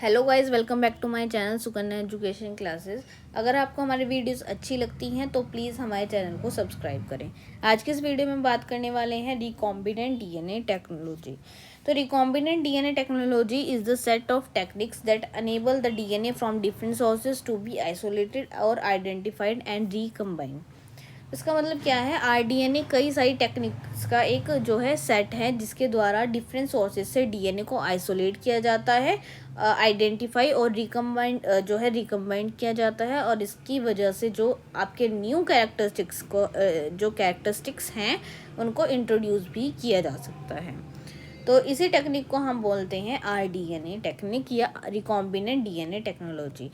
Hello guys, welcome back to my channel Sukanya education classes. अगर आपको हमारी वीडियोस अच्छी लगती हैं तो प्लीज़ हमारे चैनल को सब्सक्राइब करें। आज के इस वीडियो में बात करने वाले हैं रिकॉम्बिनेंट डीएनए टेक्नोलॉजी। तो recombinant DNA technology is the set of techniques that enable the DNA from different sources to be isolated और आइडेंटिफाइड एंड रिकम्बाइंड। इसका मतलब क्या है? आरडीएनए कई सारी टेक्निक्स का एक जो है सेट है जिसके द्वारा डिफरेंट सोर्सेज से डीएनए को आइसोलेट किया जाता है, आइडेंटिफाई और रिकम्बाइंड जो है रिकम्बाइंड किया जाता है, और इसकी वजह से जो आपके न्यू कैरेक्टरिस्टिक्स को जो कैरेक्टरिस्टिक्स हैं उनको इंट्रोड्यूस भी किया जा सकता है। तो इसी टेक्निक को हम बोलते हैं आरडीएनए टेक्निक या recombinant DNA technology.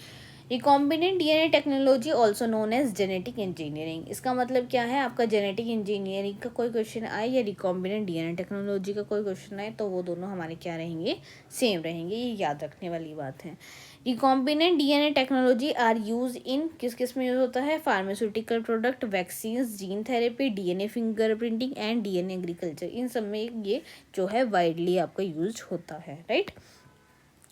Recombinant DNA technology also known as genetic engineering. इसका मतलब क्या है? आपका जेनेटिक इंजीनियरिंग का कोई क्वेश्चन आए या रिकॉम्बिनेंट डीएनए टेक्नोलॉजी का कोई क्वेश्चन आए तो वो दोनों हमारे क्या रहेंगे? सेम रहेंगे। ये याद रखने वाली बात है। Recombinant DNA technology are use in किस में यूज होता है? Pharmaceutical product, vaccines, gene therapy, DNA fingerprinting and DNA agriculture. इन सब में ये जो है वाइडली आपका यूज होता है, राइट।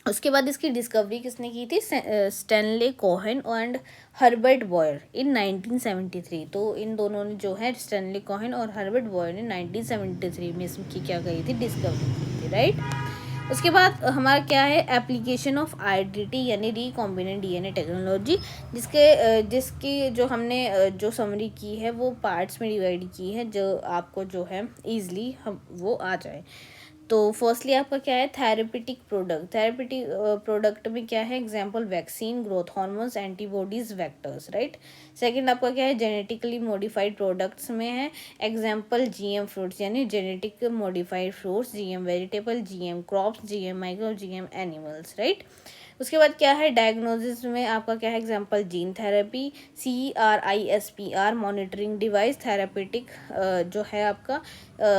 उसके बाद इसकी डिस्कवरी किसने की थी? Stanley Cohen and Herbert Boyer in 1973। तो इन दोनों ने जो है स्टैनले कोहेन और हर्बर्ट बॉयर ने 1973 में इसकी क्या करी थी? डिस्कवरी की थी, राइट। उसके बाद हमारा क्या है? एप्लीकेशन ऑफ आईडीटी यानी रिकॉम्बिनेंट डीएनए टेक्नोलॉजी, जिसकी जो हमने जो समरी की है वो पार्ट्स में डिवाइड की है जो आपको जो है ईजिली हम वो आ जाए। तो फर्स्टली आपका क्या है? थेरेपेटिक प्रोडक्ट में क्या है? Example vaccine, growth hormones, antibodies, vectors, right. Second आपका क्या है? जेनेटिकली मॉडिफाइड प्रोडक्ट्स में है एग्जांपल जीएम फ्रूट्स यानी genetic modified fruits, GM vegetable, GM crops, GM micro, GM animals, right. उसके बाद क्या है? डायग्नोसिस में आपका क्या है? Example gene therapy, CRISPR monitoring device, therapeutic जो है आपका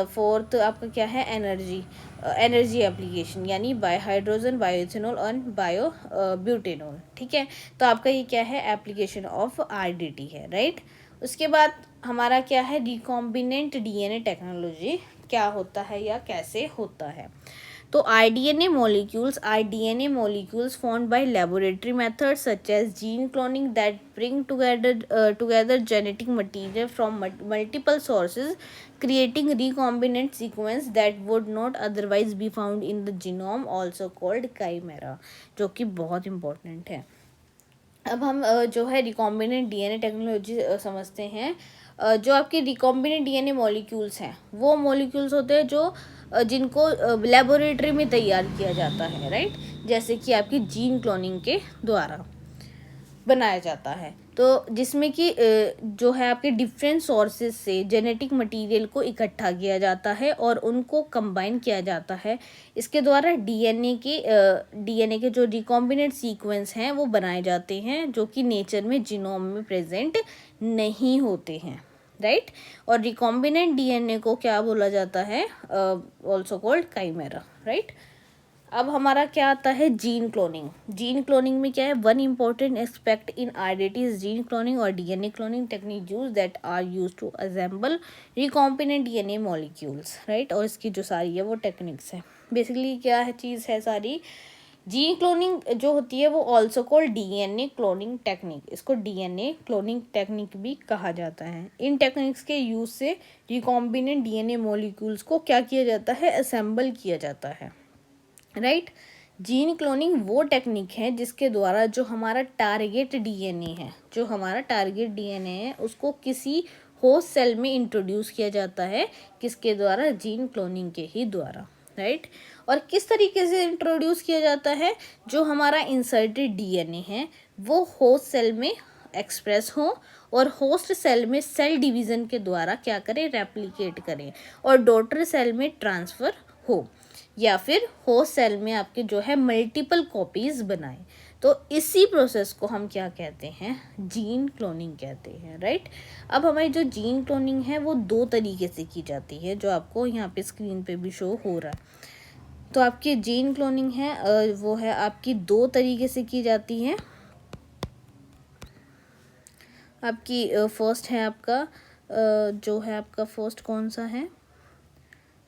फोर्थ आपका क्या है? एनर्जी एप्लीकेशन यानी बायो हाइड्रोजन, बायोइथेनॉल और बायो ब्यूटेनॉल, ठीक है। तो आपका ये क्या है? एप्लीकेशन ऑफ आरडीटी है, राइट। उसके बाद हमारा क्या है? रिकॉम्बिनेंट डीएनए टेक्नोलॉजी क्या होता है या कैसे होता है? तो rDNA molecules formed by laboratory methods such as gene cloning that bring together genetic material from multiple sources, creating recombinant sequence that would not otherwise be found in the genome, also called chimera, जो कि बहुत important है। अब हम जो है recombinant DNA technology समझते हैं। जो आपके रिकॉम्बिनेंट डीएनए मॉलिक्यूल्स हैं वो मॉलिक्यूल्स होते हैं जो जिनको लेबोरेटरी में तैयार किया जाता है, राइट। जैसे कि आपकी जीन क्लोनिंग के द्वारा बनाया जाता है। तो जिसमें कि जो है आपके डिफरेंट सोर्सेज से जेनेटिक मटेरियल को इकट्ठा किया जाता है और उनको कंबाइन किया जाता है। इसके द्वारा डीएनए के जो रिकॉम्बिनेंट सीक्वेंस हैं वो बनाए जाते हैं जो कि नेचर में जीनोम में प्रेजेंट नहीं होते हैं, राइट। और रिकॉम्बिनेंट डीएनए को क्या बोला जाता है? Also called chimera, right. अब हमारा क्या आता है? जीन क्लोनिंग में क्या है? One important aspect in identity is gene cloning और DNA cloning technique use that are use to assemble recombinant DNA molecules, right. और इसकी जो सारी है वो टेक्निक्स है। बेसिकली क्या है चीज़ है सारी? जीन क्लोनिंग जो होती है वो also called DNA cloning technique, इसको डीएनए क्लोनिंग टेक्निक भी कहा जाता है। इन टेक्निक्स के यूज से रिकॉम्बिनेंट डीएनए मॉलिक्यूल्स को क्या किया जाता है? असेंबल किया जाता है, राइट। जीन क्लोनिंग वो टेक्निक है जिसके द्वारा जो हमारा टारगेट डीएनए है उसको किसी होस्ट सेल में इंट्रोड्यूस किया जाता है। किसके द्वारा? जीन क्लोनिंग के ही द्वारा, राइट। और किस तरीके से इंट्रोड्यूस किया जाता है? जो हमारा इंसर्टेड डीएनए है वो होस्ट सेल में एक्सप्रेस हो और होस्ट सेल में सेल डिवीज़न के द्वारा क्या करें? रेप्लिकेट करें और डॉटर सेल में ट्रांसफ़र हो, या फिर होस्ट सेल में आपके जो है मल्टीपल कॉपीज बनाएं। तो इसी प्रोसेस को हम क्या कहते हैं? जीन क्लोनिंग कहते हैं, राइट। अब हमारी जो जीन क्लोनिंग है वो दो तरीके से की जाती है जो आपको यहाँ पे स्क्रीन पे भी शो हो रहा है। तो आपकी जीन क्लोनिंग है वो है आपकी दो तरीके से की जाती है। आपकी फर्स्ट है आपका जो है आपका फर्स्ट कौन सा है?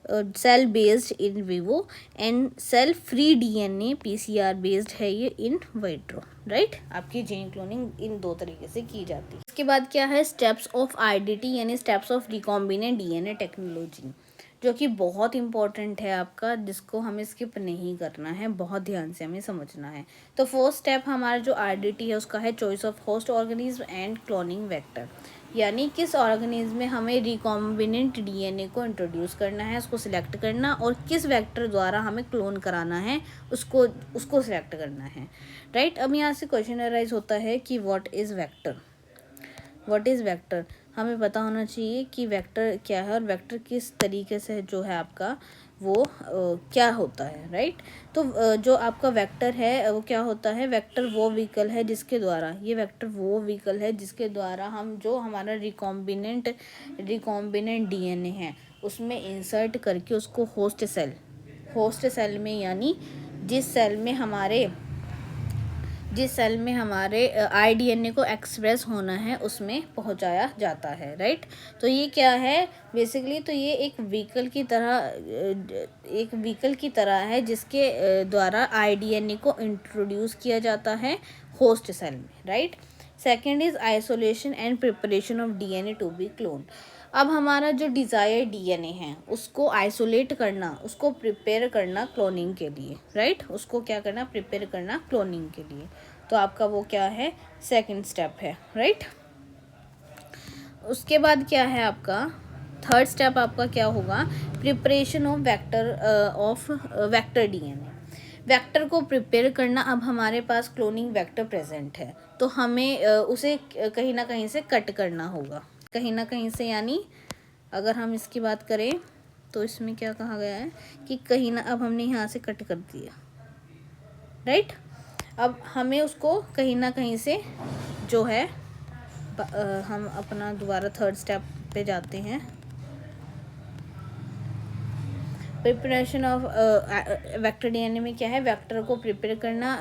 Cell based in vivo and cell free DNA PCR based है ये इन वाइट्रो, राइट। आपकी जीन क्लोनिंग इन दो तरीके से की जाती है। इसके बाद क्या है, स्टेप्स ऑफ आईडीटी यानी steps of recombinant DNA technology, जो कि बहुत इंपॉर्टेंट है आपका, जिसको हमें स्किप नहीं करना है, बहुत ध्यान से हमें समझना है। तो फर्स्ट स्टेप हमारा जो आरडीटी है उसका है choice of host organism and cloning vector, यानी किस ऑर्गेनिज्म में हमें रिकॉम्बिनेंट डीएनए को इंट्रोड्यूस करना है, उसको सिलेक्ट करना, और किस वेक्टर द्वारा हमें क्लोन कराना है उसको सिलेक्ट करना है, राइट। अब यहाँ से क्वेश्चन अराइज होता है कि व्हाट इज़ वेक्टर। हमें पता होना चाहिए कि वेक्टर क्या है और वेक्टर किस तरीके से जो है आपका वो क्या होता है, राइट। तो जो आपका वेक्टर है वो क्या होता है, वेक्टर वो व्हीकल है जिसके द्वारा हम जो हमारा रिकॉम्बिनेंट डीएनए है उसमें इंसर्ट करके उसको होस्ट सेल में, यानी जिस सेल में हमारे आईडीएनए को एक्सप्रेस होना है उसमें पहुंचाया जाता है, राइट। तो ये क्या है बेसिकली, तो ये एक व्हीकल की तरह है जिसके द्वारा आईडीएनए को इंट्रोड्यूस किया जाता है होस्ट सेल में, right. Second is isolation and preparation of DNA to be clone. अब हमारा जो डिज़ायर डीएनए है उसको आइसोलेट करना, उसको प्रिपेयर करना क्लोनिंग के लिए, राइट। उसको क्या करना, प्रिपेयर करना क्लोनिंग के लिए। तो आपका वो क्या है, सेकंड स्टेप है, राइट। उसके बाद क्या है आपका थर्ड स्टेप, आपका क्या होगा, preparation of vector DNA. Vector को प्रिपेयर करना। अब हमारे पास क्लोनिंग वेक्टर प्रेजेंट है तो हमें उसे कहीं ना कहीं से कट करना होगा, कहीं ना कहीं से, यानी अगर हम इसकी बात करें तो इसमें क्या कहा गया है कि कहीं ना, अब हमने यहाँ से कट कर दिया, राइट। अब हमें उसको कहीं ना कहीं से जो है हम अपना दोबारा थर्ड स्टेप पे जाते हैं, प्रिपरेशन ऑफ वेक्टर डीएनए में क्या है, वेक्टर को प्रिपेयर करना।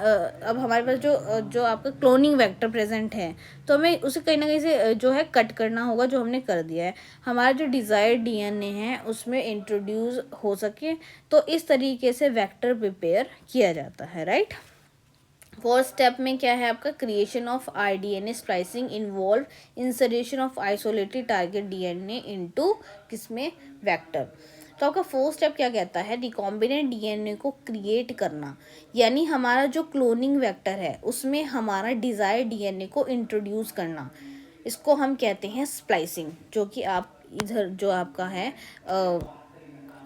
अब हमारे पास जो आपका क्लोनिंग वेक्टर प्रेजेंट है तो हमें उसे कहीं ना कहीं से जो है कट करना होगा, जो हमने कर दिया है। हमारा जो डिज़ायर्ड डीएनए है उसमें इंट्रोड्यूस हो सके, तो इस तरीके से वेक्टर प्रिपेयर किया जाता है, राइट। फोर्थ स्टेप में क्या है आपका, creation of rDNA splicing involve insertion of isolated target DNA into किसमें, वेक्टर। तो आपका फोर्थ स्टेप क्या कहता है, रिकॉम्बिनेंट डीएनए को क्रिएट करना, यानी हमारा जो क्लोनिंग वेक्टर है उसमें हमारा डिज़ायर्ड डीएनए को इंट्रोड्यूस करना, इसको हम कहते हैं स्प्लाइसिंग। जो कि आप इधर जो आपका है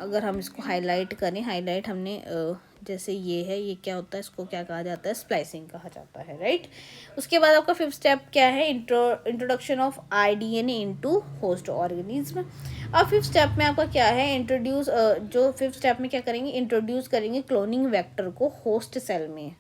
अगर हम इसको हाईलाइट करें, हाईलाइट हमने जैसे ये है, ये क्या होता है, इसको क्या कहा जाता है, स्प्लाइसिंग कहा जाता है, राइट। उसके बाद आपका फिफ्थ स्टेप क्या है, introduction of IDNA into host organism. अब फिफ्थ स्टेप में आपका क्या है, जो फिफ्थ स्टेप में क्या करेंगे, इंट्रोड्यूस करेंगे क्लोनिंग वेक्टर को होस्ट सेल में,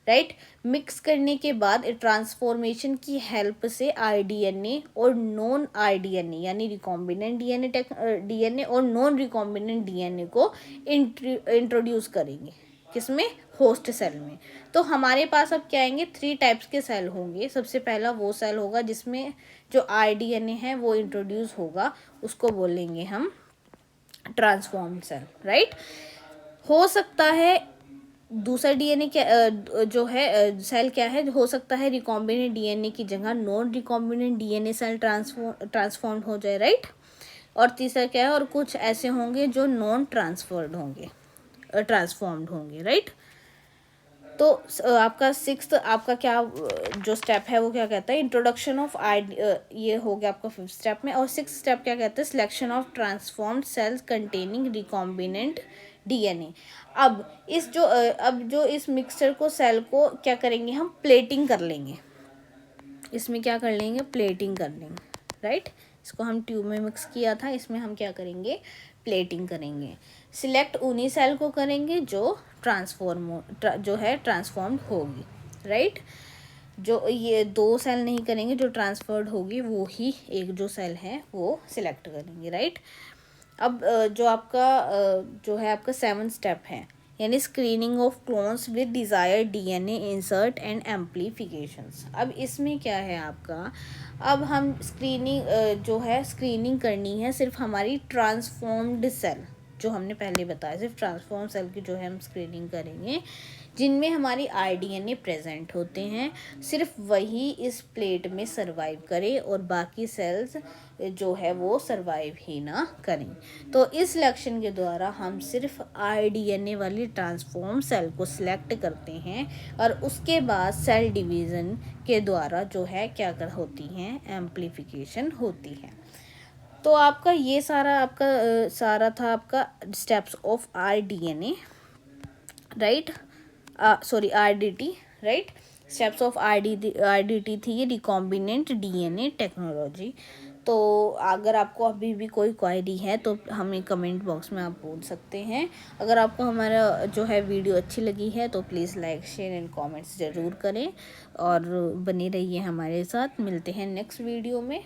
राइट। मिक्स करने के बाद ट्रांसफॉर्मेशन की हेल्प से आरडीएनए और नॉन आरडीएनए यानी रिकॉम्बिनेंट डीएनए और नॉन रिकॉम्बिनेंट डीएनए को इंट्रोड्यूस करेंगे, किसमें, होस्ट सेल में। तो हमारे पास अब क्या आएंगे, 3 टाइप्स के सेल होंगे। सबसे पहला वो सेल होगा जिसमें जो आरडीएनए है वो इंट्रोड्यूस होगा, उसको बोलेंगे हम ट्रांसफॉर्म्ड सेल, राइट। हो सकता है दूसरा डीएनए क्या जो है सेल क्या है, हो सकता है रिकॉम्बिनेंट डीएनए की जगह non recombinant DNA cell transformed हो जाए, राइट। और तीसरा क्या है, और कुछ ऐसे होंगे जो नॉन ट्रांसफॉर्म्ड होंगे, राइट। तो आपका सिक्स्थ आपका क्या जो स्टेप है वो क्या कहता है, इंट्रोडक्शन ऑफ ये हो गया आपका फिफ्थ स्टेप में। और सिक्स्थ स्टेप क्या कहता है, selection of transformed cells containing recombinant DNA. अब जो इस मिक्सचर को सेल को क्या करेंगे, हम प्लेटिंग कर लेंगे, इसमें क्या कर लेंगे, प्लेटिंग कर लेंगे, राइट। इसको हम ट्यूब में मिक्स किया था, इसमें हम क्या करेंगे, प्लेटिंग करेंगे। सिलेक्ट उन्हीं सेल को करेंगे जो ट्रांसफॉर्म्ड होगी, राइट। जो ये 2 सेल नहीं करेंगे, जो ट्रांसफर्ड होगी वो ही एक जो सेल है वो सिलेक्ट करेंगे, राइट। अब जो आपका जो है आपका 7th स्टेप है, यानी screening of clones with desired DNA insert and amplifications. अब इसमें क्या है आपका, अब हम स्क्रीनिंग करनी है सिर्फ हमारी ट्रांसफॉर्म्ड सेल, जो हमने पहले बताया, सिर्फ ट्रांसफॉर्म सेल की जो है हम स्क्रीनिंग करेंगे जिनमें हमारी आरडीएनए प्रेजेंट होते हैं, सिर्फ वही इस प्लेट में सरवाइव करें और बाकी सेल्स जो है वो सरवाइव ही ना करें। तो इस सिलेक्शन के द्वारा हम सिर्फ आरडीएनए वाली ट्रांसफॉर्म सेल को सिलेक्ट करते हैं और उसके बाद सेल डिवीज़न के द्वारा जो है क्या कर होती हैं, एम्प्लीफिकेशन होती है। तो आपका ये सारा था आपका steps of rDNA, right, sorry RDT, right. Steps of RDT थी ये रिकॉम्बिनेंट डीएनए टेक्नोलॉजी। तो अगर आपको अभी भी कोई क्वेरी है तो हमें कमेंट बॉक्स में आप पूछ सकते हैं। अगर आपको हमारा जो है वीडियो अच्छी लगी है तो please like share and comments ज़रूर करें और बने रहिए हमारे साथ। मिलते हैं नेक्स्ट वीडियो में।